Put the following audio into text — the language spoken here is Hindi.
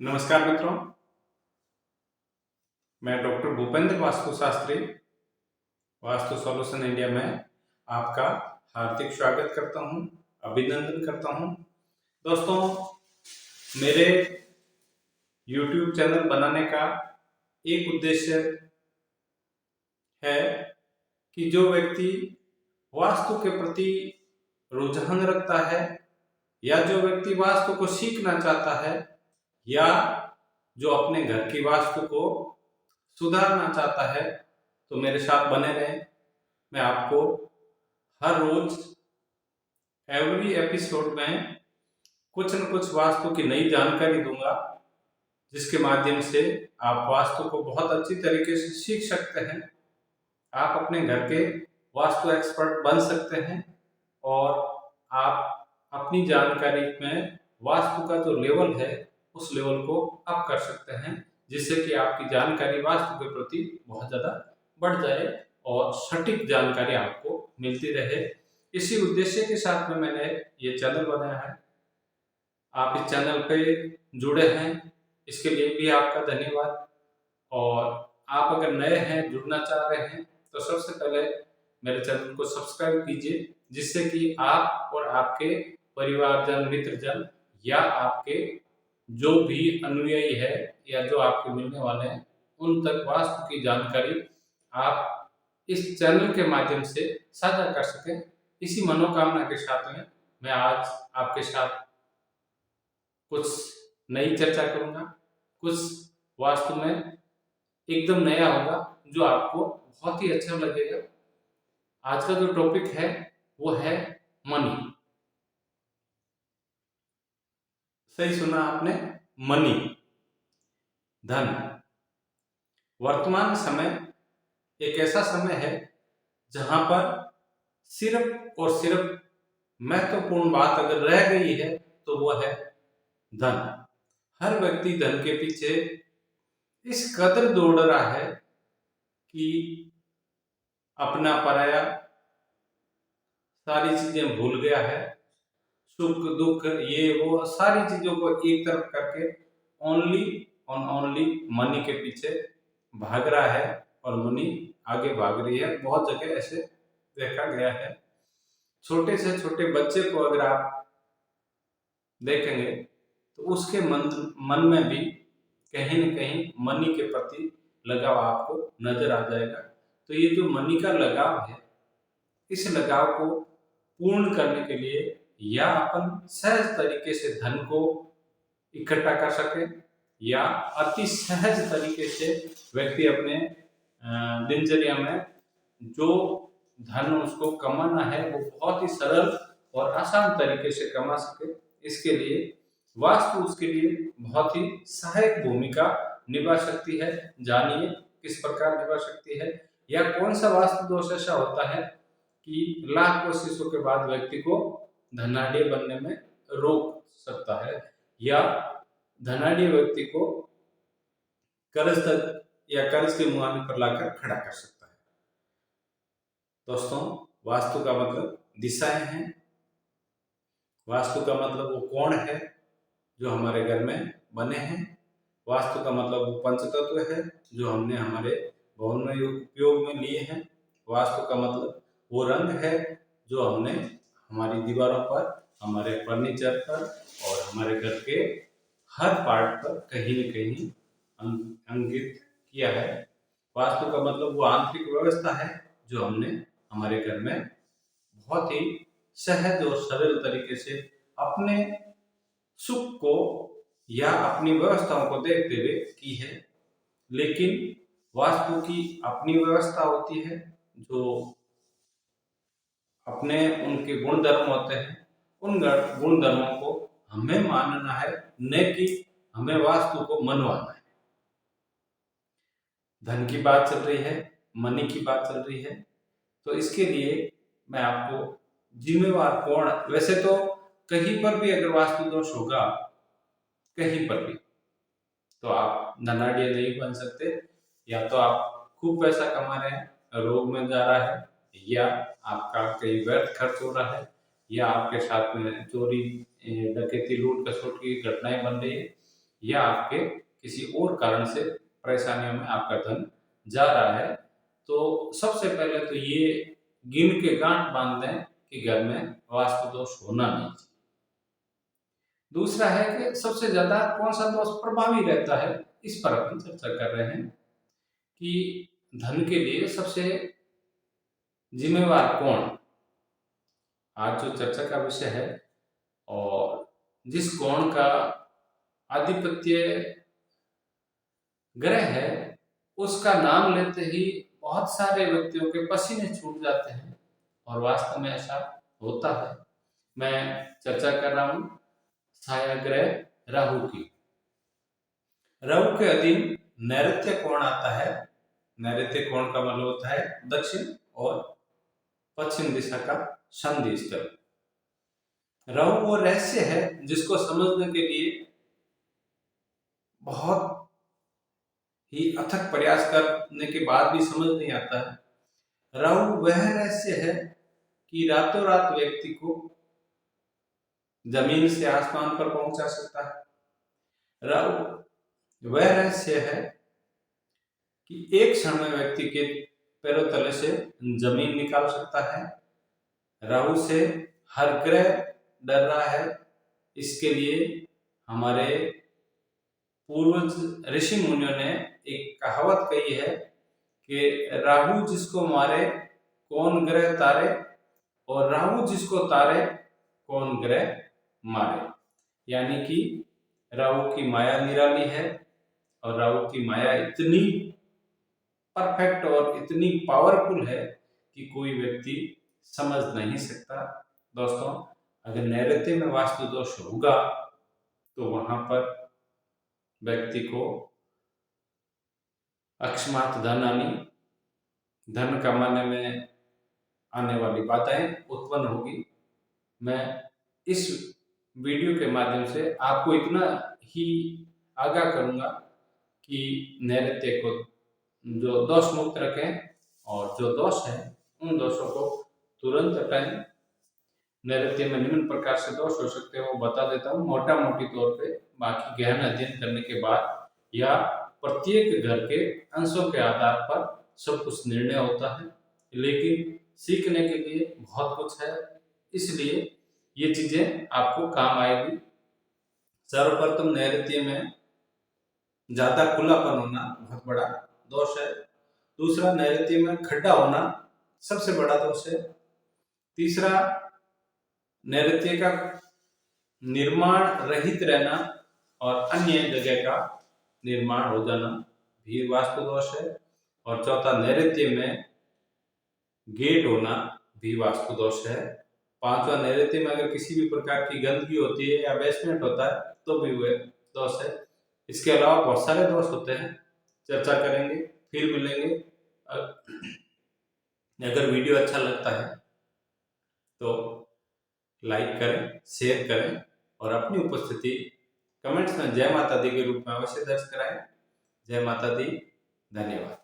नमस्कार मित्रों, मैं doctor Bhupendra Vastushastri Vastu solution India में आपका हार्दिक स्वागत करता हूं, अभिनंदन करता हूं। दोस्तों, मेरे YouTube चैनल बनाने का एक उद्देश्य है कि जो व्यक्ति वास्तु के प्रति रुझान रखता है या जो व्यक्ति वास्तु को सीखना चाहता है या जो अपने घर की वास्तु को सुधारना चाहता है, तो मेरे साथ बने रहें। मैं आपको हर रोज एवरी एपिसोड में कुछ न कुछ वास्तु की नई जानकारी दूंगा, जिसके माध्यम से आप वास्तु को बहुत अच्छी तरीके से सीख सकते हैं। आप अपने घर के वास्तु एक्सपर्ट बन सकते हैं और आप अपनी जानकारी में वास्तु का जो लेवल है उस लेवल को अप कर सकते हैं, जिससे कि आपकी जानकारी वास्तु के प्रति बहुत ज़्यादा बढ़ जाए और सटीक जानकारी आपको मिलती रहे। इसी उद्देश्य के साथ में मैंने ये चैनल बनाया है। आप इस चैनल पे जुड़े हैं, इसके लिए भी आपका धन्यवाद। और आप अगर नए हैं, जुड़ना चाह रहे हैं, तो सबसे पहले मेरे चैनल को सब्सक्राइब कीजिए, जिससे कि आप और आपके परिवारजन, मित्रजन या आपके जो भी अनुयायी है या जो आपके मिलने वाले हैं, उन तक वास्तु की जानकारी आप इस चैनल के माध्यम से साझा कर सकें। इसी मनोकामना के साथ में मैं आज आपके साथ कुछ नई चर्चा करूंगा। कुछ वास्तु में एकदम नया होगा जो आपको बहुत ही अच्छा लगेगा। आज का जो टॉपिक है वो है मनी। सही सुना आपने, मनी, धन। वर्तमान समय एक ऐसा समय है जहां पर सिर्फ और सिर्फ महत्वपूर्ण बात अगर रह गई है तो वो है धन। हर व्यक्ति धन के पीछे इस कदर दौड़ रहा है कि अपना पराया सारी चीजें भूल गया है। सुख दुख ये वो सारी चीजों को एक तरफ करके ओनली ओनली मनी के पीछे भाग रहा है और मनी आगे भाग रही है। बहुत जगह ऐसे देखा गया है। छोटे से छोटे बच्चे को अगर आप देखेंगे तो उसके मन में भी कहीं न कहीं मनी के प्रति लगाव आपको नजर आ जाएगा। तो ये जो मनी का लगाव है, इस लगाव को पूर्ण करने के लिए या अपन सहज तरीके से धन को इकट्ठा कर सके या अति सहज तरीके से व्यक्ति अपने दिनचर्या में जो धन उसको कमाना है वो बहुत ही सरल और आसान तरीके से कमा सके, इसके लिए वास्तु उसके लिए बहुत ही सहायक भूमिका निभा सकती है। जानिए किस प्रकार निभा सकती है या कौन सा वास्तु दोष ऐसा होता है कि लाख कोशिशों के बाद व्यक्ति को धनाढ़ बनने में रोक सकता है या धनाढ़ व्यक्ति को कर्ज तक या कर्ज के मुहाने पर लाकर खड़ा कर सकता है। दोस्तों, वास्तु का मतलब दिशाएं हैं। वास्तु का मतलब वो कोण है जो हमारे घर में बने हैं। वास्तु का मतलब वो पंचतत्व है जो हमने हमारे भवन में उपयोग में लिए हैं। वास्तु का मतलब वो रंग है जो हमने हमारी दीवारों पर, हमारे फर्नीचर पर और हमारे घर के हर पार्ट पर कहीं न कहीं अंकित किया है। वास्तु का मतलब वो आंतरिक व्यवस्था है जो हमने हमारे घर में बहुत ही सहज और सरल तरीके से अपने सुख को या अपनी व्यवस्थाओं को देखते हुए की है। लेकिन वास्तु की अपनी व्यवस्था होती है, जो अपने उनके गुण धर्म होते हैं। उन गुण धर्मों को हमें मानना है, न कि हमें वास्तु को मनवाना है। धन की बात चल रही है, मनी की बात चल रही है, तो इसके लिए मैं आपको जिम्मेवार कौन, वैसे तो कहीं पर भी अगर वास्तु दोष होगा, कहीं पर भी, तो आप धनाढ़ नहीं बन सकते। या तो आप खूब पैसा कमा रहे हैं, रोग में जा रहा है, या आपका कहीं व्यर्थ खर्च हो रहा है, या आपके साथ में चोरी, डकैती, लूट खसोट की घटनाएं बन रही है, या आपके किसी और कारण से परेशानियों में आपका धन जा रहा है, तो सबसे पहले तो ये गिन के गांठ बांध दें कि घर में वास्तु दोष होना नहीं चाहिए। दूसरा है कि सबसे ज्यादा कौन सा दोष प्रभावी रहता है, इस पर अपन चर्चा कर रहे हैं कि धन के लिए सबसे जिम्मेवार कौन। आज जो चर्चा का विषय है और जिस कोण का आधिपत्य ग्रह है उसका नाम लेते ही बहुत सारे व्यक्तियों के पसीने छूट जाते हैं और वास्तव में ऐसा होता है। मैं चर्चा कर रहा हूं छाया ग्रह राहु की। राहु के अधीन नैऋत्य कोण आता है। नैऋत्य कोण का मतलब होता है दक्षिण और पश्चिम दिशा का संधि स्थल। राहु वो रहस्य है जिसको समझने के लिए बहुत ही अथक प्रयास करने के बाद भी समझ नहीं आता है। राहु वह रहस्य है कि रातों रात व्यक्ति को जमीन से आसमान पर पहुंचा सकता है। राहु वह रहस्य है कि एक क्षण में व्यक्ति के पैरों तले से जमीन निकाल सकता है। राहु से हर ग्रह डर रहा है। इसके लिए हमारे पूर्वज ऋषि मुनियों ने एक कहावत कही है कि राहु जिसको मारे कौन ग्रह तारे, और राहु जिसको तारे कौन ग्रह मारे। यानी कि राहु की माया निराली है और राहु की माया इतनी परफेक्ट और इतनी पावरफुल है कि कोई व्यक्ति समझ नहीं सकता। दोस्तों, अगर नैऋत्य में वास्तु दोष होगा तो वहां पर व्यक्ति को अकस्मात धन आनी, धन कमाने में आने वाली बाधाएं उत्पन्न होगी। मैं इस वीडियो के माध्यम से आपको इतना ही आगाह करूंगा कि नैऋत्य को जो दोष मुक्त रखें और जो दोष है उन दोषों को तुरंत हटाएं। नैऋत्य में निम्न प्रकार से दोष हो सकते हैं वो बता देता हूँ मोटा मोटी तौर पे। बाकी गहन अध्ययन करने के बाद या प्रत्येक घर के अंशों के आधार पर सब कुछ निर्णय होता है, लेकिन सीखने के लिए बहुत कुछ है, इसलिए ये चीजें आपको काम आएगी। सर्वप्रथम नैऋत्य में ज्यादा खुलापन होना बहुत बड़ा दोष है। दूसरा, नैऋत्य में खड्डा होना सबसे बड़ा दोष है। तीसरा, नैऋत्य का निर्माण रहित रहना और अन्य जगह का निर्माण हो जाना भी वास्तु दोष है। और चौथा, नैऋत्य में गेट होना भी वास्तु दोष है। पांचवा, नैऋत्य में अगर किसी भी प्रकार की गंदगी होती है या बेसमेंट होता है तो भी वह दोष है। इसके अलावा बहुत सारे दोष होते हैं, चर्चा करेंगे, फिर मिलेंगे। अगर वीडियो अच्छा लगता है तो लाइक करें, शेयर करें और अपनी उपस्थिति कमेंट्स में जय माता दी के रूप में अवश्य दर्ज कराएं। जय माता दी। धन्यवाद।